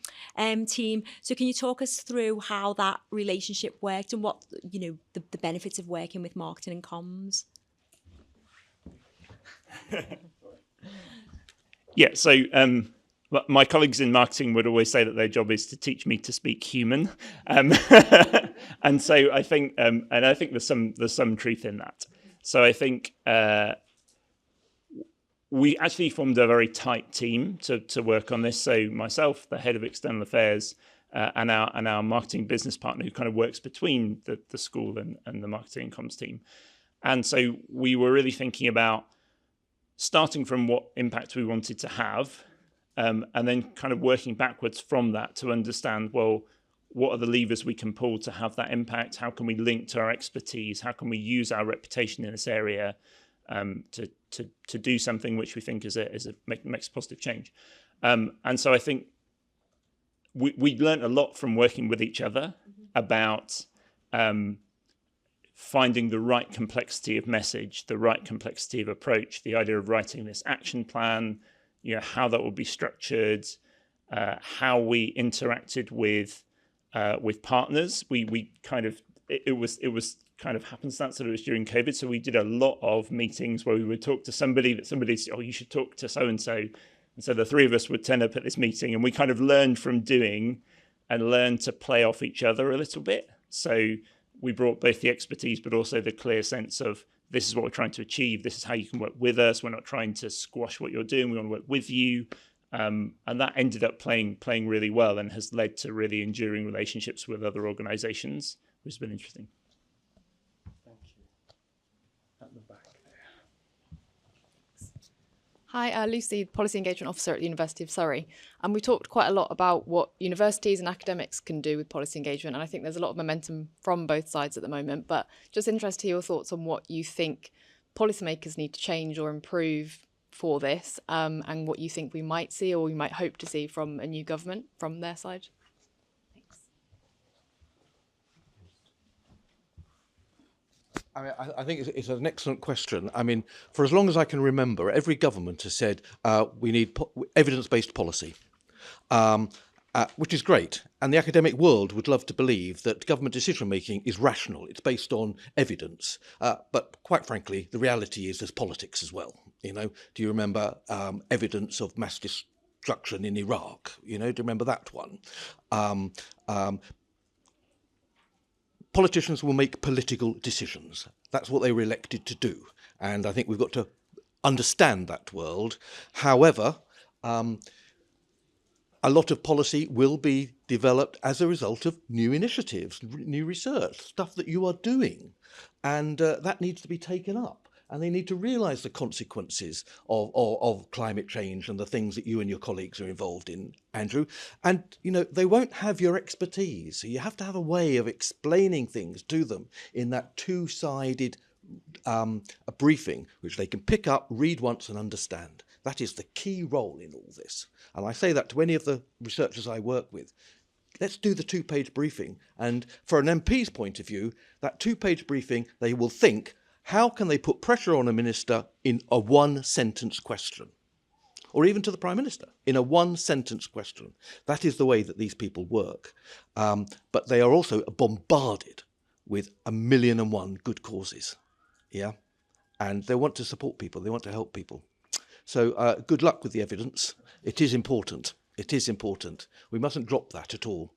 team. So can you talk us through how that relationship worked and what, you know, the benefits of working with marketing and comms? Yeah, so my colleagues in marketing would always say that their job is to teach me to speak human, and so I think there's some truth in that. So I think we actually formed a very tight team to work on this. So myself, the head of external affairs, and our marketing business partner, who kind of works between the school and the marketing and comms team. And so we were really thinking about starting from what impact we wanted to have, and then kind of working backwards from that to understand, well, what are the levers we can pull to have that impact? How can we link to our expertise? How can we use our reputation in this area to do something which we think makes a positive change? And so I think we learned a lot from working with each other about finding the right complexity of message, the right complexity of approach, the idea of writing this action plan, you know, how that will be structured, how we interacted with partners. We kind of, it was kind of happenstance that it was during COVID. So we did a lot of meetings where we would talk to somebody said, oh, you should talk to so-and-so. And so the three of us would turn up at this meeting, and we kind of learned from doing and learned to play off each other a little bit. So we brought both the expertise, but also the clear sense of, this is what we're trying to achieve. This is how you can work with us. We're not trying to squash what you're doing. We want to work with you. And that ended up playing really well and has led to really enduring relationships with other organisations, which has been interesting. Thank you. At the back there. Hi, Lucy, Policy Engagement Officer at the University of Surrey. And we talked quite a lot about what universities and academics can do with policy engagement. And I think there's a lot of momentum from both sides at the moment. But just interested to hear your thoughts on what you think policymakers need to change or improve for this, and what you think we might see or we might hope to see from a new government from their side. I think it's an excellent question. I mean, for as long as I can remember, every government has said we need evidence-based policy, which is great. And the academic world would love to believe that government decision-making is rational. It's based on evidence. But quite frankly, the reality is there's politics as well. You know, do you remember evidence of mass destruction in Iraq? You know, do you remember that one? Politicians will make political decisions. That's what they were elected to do. And I think we've got to understand that world. However, a lot of policy will be developed as a result of new initiatives, new research, stuff that you are doing. And that needs to be taken up. And they need to realise the consequences of climate change and the things that you and your colleagues are involved in, Andrew. And, you know, they won't have your expertise. So you have to have a way of explaining things to them in that two-sided a briefing, which they can pick up, read once and understand. That is the key role in all this. And I say that to any of the researchers I work with. Let's do the two-page briefing. And for an MP's point of view, that two-page briefing, they will think, how can they put pressure on a minister in a one-sentence question? Or even to the Prime Minister, in a one-sentence question. That is the way that these people work. But they are also bombarded with 1,000,001 good causes. Yeah, and they want to support people. They want to help people. So good luck with the evidence. It is important. It is important. We mustn't drop that at all.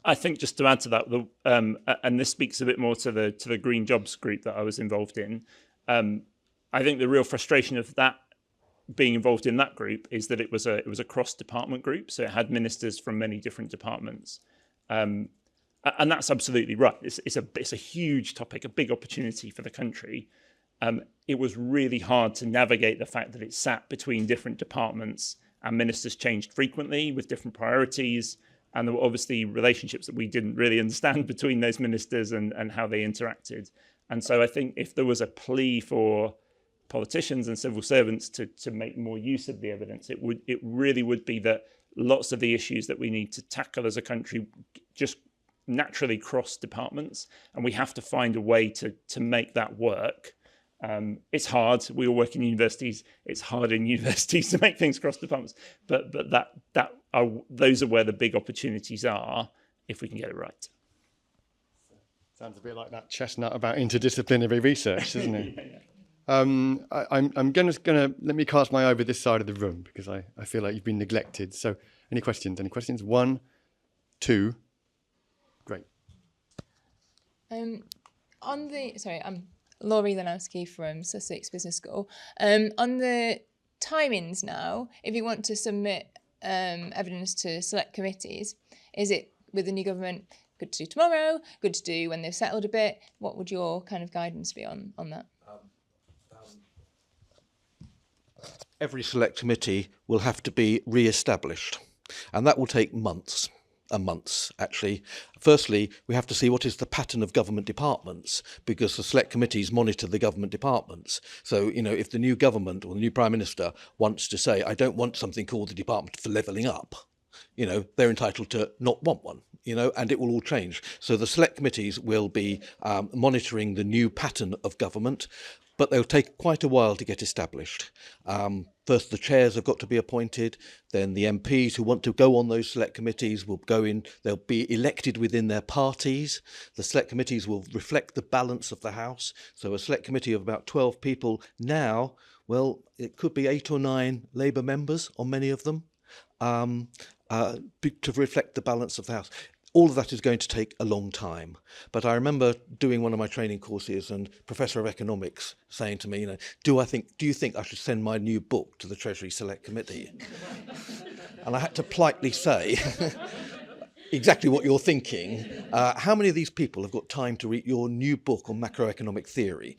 I think just to add to that, and this speaks a bit more to the Green Jobs group that I was involved in. I think the real frustration of that being involved in that group is that it was a cross-department group, so it had ministers from many different departments, and that's absolutely right. It's a huge topic, a big opportunity for the country. It was really hard to navigate the fact that it sat between different departments, and ministers changed frequently with different priorities. And there were obviously relationships that we didn't really understand between those ministers and how they interacted. And so I think if there was a plea for politicians and civil servants to make more use of the evidence, it really would be that lots of the issues that we need to tackle as a country just naturally cross departments. And we have to find a way to make that work. It's hard. We all work in universities. It's hard in universities to make things cross departments. But those are where the big opportunities are if we can get it right. Sounds a bit like that chestnut about interdisciplinary research, doesn't it? Yeah. I'm gonna let me cast my eye over this side of the room because I feel like you've been neglected. So any questions? Any questions? 1, 2. Great. I'm Laurie Lanowski from Sussex Business School. On the timings now, if you want to submit evidence to select committees, is it with the new government good to do tomorrow, good to do when they've settled a bit? What would your kind of guidance be on that? Every select committee will have to be re-established, and that will take months. Actually. Firstly, we have to see what is the pattern of government departments, because the select committees monitor the government departments. So, you know, if the new government or the new Prime Minister wants to say, I don't want something called the Department for Levelling Up, you know, they're entitled to not want one, you know, and it will all change. So the select committees will be monitoring the new pattern of government, but they'll take quite a while to get established. First, the chairs have got to be appointed. Then the MPs who want to go on those select committees will go in. They'll be elected within their parties. The select committees will reflect the balance of the House. So a select committee of about 12 people now, well, it could be 8 or 9 Labour members on many of them, to reflect the balance of the House. All of that is going to take a long time. But I remember doing one of my training courses and Professor of Economics saying to me, you know, do you think I should send my new book to the Treasury Select Committee? And I had to politely say exactly what you're thinking. How many of these people have got time to read your new book on macroeconomic theory?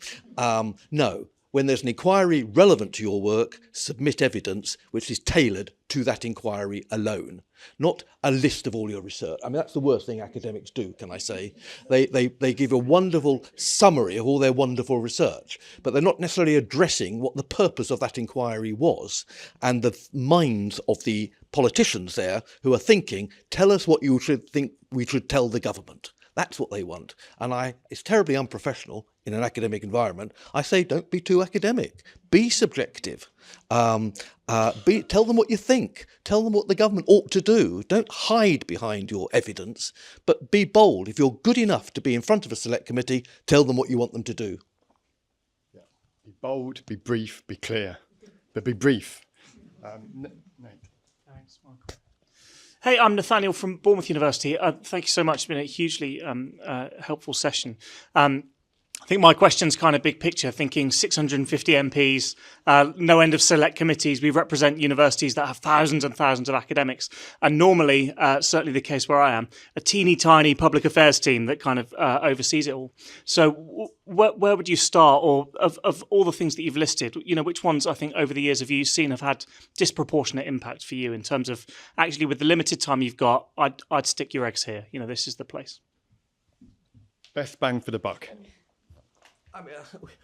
No. when there's an inquiry relevant to your work, submit evidence which is tailored to that inquiry alone, not a list of all your research. I mean, that's the worst thing academics do, can I say? They give a wonderful summary of all their wonderful research, but they're not necessarily addressing what the purpose of that inquiry was, and the minds of the politicians there who are thinking, tell us what you should think we should tell the government. That's what they want. And it's terribly unprofessional in an academic environment. I say, don't be too academic. Be subjective. Tell them what you think. Tell them what the government ought to do. Don't hide behind your evidence, but be bold. If you're good enough to be in front of a select committee, tell them what you want them to do. Yeah. Be bold, be brief, be clear, but be brief. Nate. Thanks, Michael. Hey, I'm Nathaniel from Bournemouth University. Thank you so much. It's been a hugely helpful session. I think my question's kind of big picture, thinking 650 MPs, no end of select committees. We represent universities that have thousands and thousands of academics. And normally, certainly the case where I am, a teeny tiny public affairs team that kind of oversees it all. So where would you start? Or of all the things that you've listed, which ones I think over the years have you seen have had disproportionate impact for you in terms of actually with the limited time you've got, I'd stick your eggs here. This is the place. Best bang for the buck. I mean,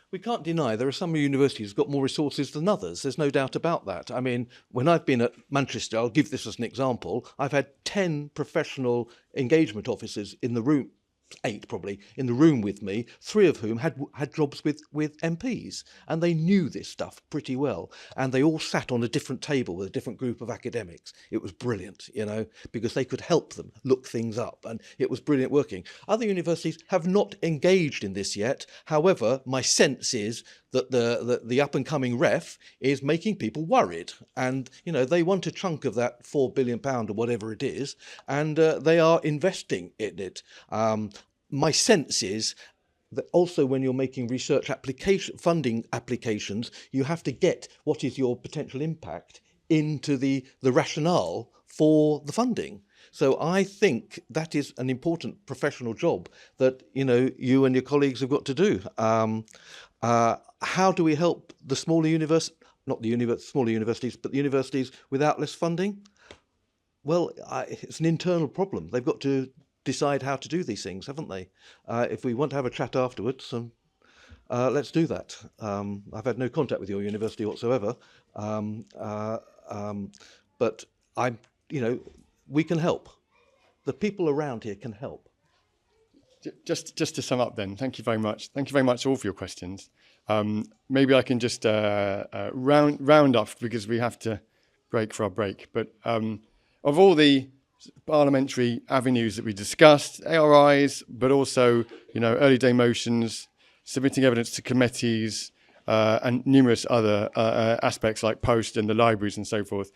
we can't deny there are some universities who've got more resources than others. There's no doubt about that. I mean, when I've been at Manchester, I'll give this as an example, I've had 10 professional engagement officers in the room, 8 probably, in the room with me, 3 of whom had jobs with MPs. And they knew this stuff pretty well. And they all sat on a different table with a different group of academics. It was brilliant, because they could help them look things up. And it was brilliant working. Other universities have not engaged in this yet. However, my sense is that the up-and-coming ref is making people worried. And, they want a chunk of that £4 billion or whatever it is, and they are investing in it. My sense is that also when you're making research funding applications, you have to get what is your potential impact into the rationale for the funding. So I think that is an important professional job that, you and your colleagues have got to do. How do we help the smaller smaller universities, but the universities without less funding? Well, it's an internal problem. They've got to decide how to do these things, haven't they? If we want to have a chat afterwards, let's do that. I've had no contact with your university whatsoever, but we can help. The people around here can help. Just to sum up then, thank you very much. Thank you very much all for your questions. Maybe I can just round up because we have to break for our break. But of all the parliamentary avenues that we discussed, ARIs, but also early day motions, submitting evidence to committees, and numerous other aspects like post and the libraries and so forth.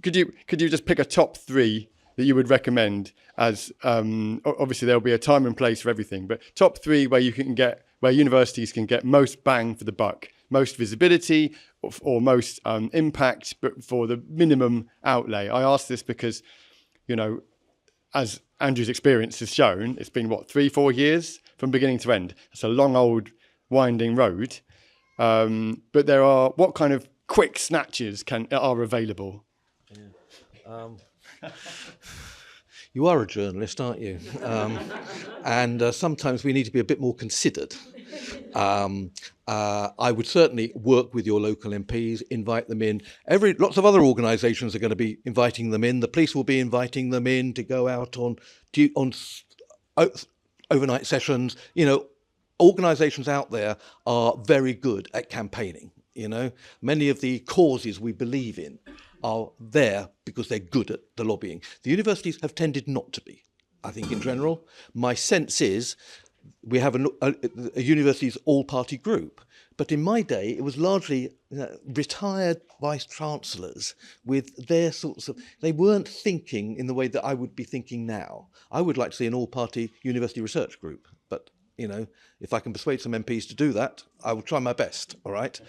Could you just pick a top 3 that you would recommend as obviously there'll be a time and place for everything, but top 3 where universities can get most bang for the buck, most visibility or most impact, but for the minimum outlay. I ask this because, as Andrew's experience has shown, it's been 3-4 years from beginning to end. It's a long old winding road, but there are what kind of quick snatches are available? Yeah. You are a journalist, aren't you? And sometimes we need to be a bit more considered. I would certainly work with your local MPs, invite them in. Lots of other organisations are going to be inviting them in. The police will be inviting them in to go out on overnight sessions. Organisations out there are very good at campaigning. Many of the causes we believe in are there because they're good at the lobbying. The universities have tended not to be, I think, in general. My sense is we have a university's all-party group, but in my day it was largely retired vice-chancellors with their sorts of... They weren't thinking in the way that I would be thinking now. I would like to see an all-party university research group, but, if I can persuade some MPs to do that, I will try my best, all right?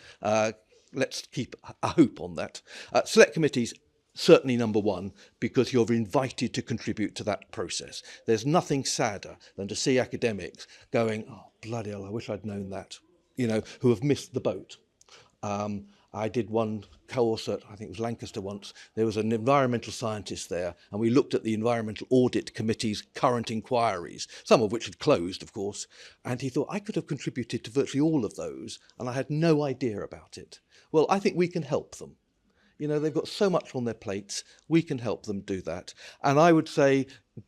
Let's keep a hope on that. Select committees, certainly number 1, because you're invited to contribute to that process. There's nothing sadder than to see academics going, oh, bloody hell, I wish I'd known that, who have missed the boat. I did one course at, I think it was Lancaster once. There was an environmental scientist there, and we looked at the Environmental Audit Committee's current inquiries, some of which had closed, of course, and he thought, I could have contributed to virtually all of those, and I had no idea about it. Well, I think we can help them. You know, they've got so much on their plates, we can help them do that. And I would say,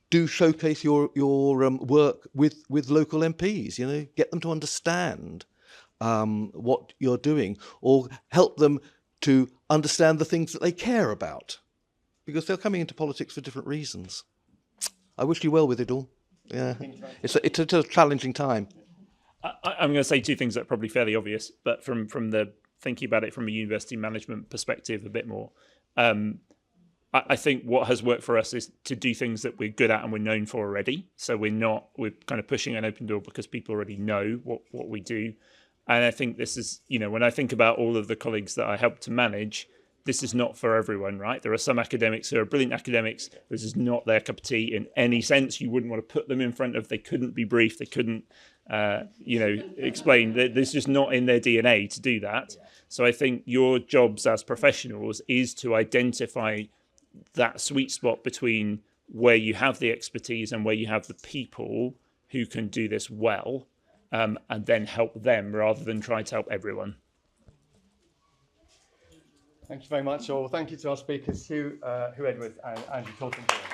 do showcase your work with local MPs, you know, get them to understand what you're doing, or help them to understand the things that they care about, because they're coming into politics for different reasons. I wish you well with it all. Yeah, it's a challenging time. I'm going to say two things that are probably fairly obvious, but from the thinking about it from a university management perspective a bit more. I think what has worked for us is to do things that we're good at and we're known for already. So we're kind of pushing an open door because people already know what we do. And I think this is, you know, when I think about all of the colleagues that I help to manage, this is not for everyone, right? There are some academics who are brilliant academics. This is not their cup of tea in any sense. You wouldn't want to put them in front of, they couldn't be briefed, they couldn't, explain. This is just not in their DNA to do that. So I think your jobs as professionals is to identify that sweet spot between where you have the expertise and where you have the people who can do this well. And then help them rather than try to help everyone. Thank you very much. Well, thank you to our speakers, Huw Edwards and Andrew Charlton-Perez.